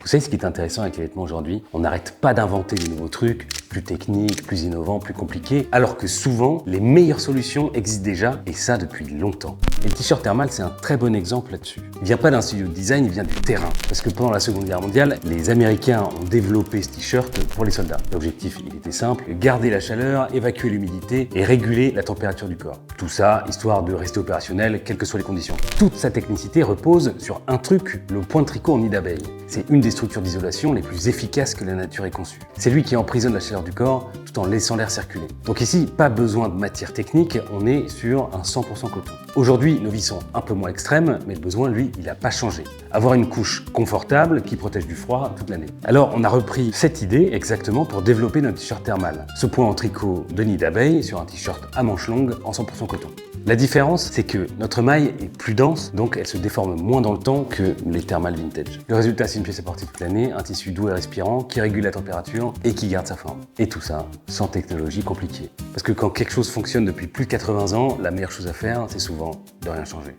Vous savez ce qui est intéressant avec les vêtements aujourd'hui? On n'arrête pas d'inventer de nouveaux trucs, plus techniques, plus innovants, plus compliqués, alors que souvent, les meilleures solutions existent déjà, et ça depuis longtemps. Et le t-shirt thermal, c'est un très bon exemple là-dessus. Il vient pas d'un studio de design, il vient du terrain. Parce que pendant la Seconde Guerre mondiale, les Américains ont développé ce t-shirt pour les soldats. L'objectif, il était simple, garder la chaleur, évacuer l'humidité et réguler la température du corps. Tout ça, histoire de rester opérationnel, quelles que soient les conditions. Toute sa technicité repose sur un truc, le point de tricot en nid d'abeille. C'est une des structures d'isolation les plus efficaces que la nature ait conçues. C'est lui qui emprisonne la chaleur du corps tout en laissant l'air circuler. Donc ici, pas besoin de matière technique, on est sur un 100% coton. Aujourd'hui, nos vies sont un peu moins extrêmes, mais le besoin, lui, il n'a pas changé. Avoir une couche confortable qui protège du froid toute l'année. Alors, on a repris cette idée exactement pour développer notre t-shirt thermal. Ce point en tricot de nid d'abeille sur un t-shirt à manches longues en 100% coton. La différence, c'est que notre maille est plus dense, donc elle se déforme moins dans le temps que les thermales vintage. Le résultat, c'est une pièce apportée toute l'année, un tissu doux et respirant qui régule la température et qui garde sa forme. Et tout ça sans technologie compliquée. Parce que quand quelque chose fonctionne depuis plus de 80 ans, la meilleure chose à faire, c'est souvent de rien changer.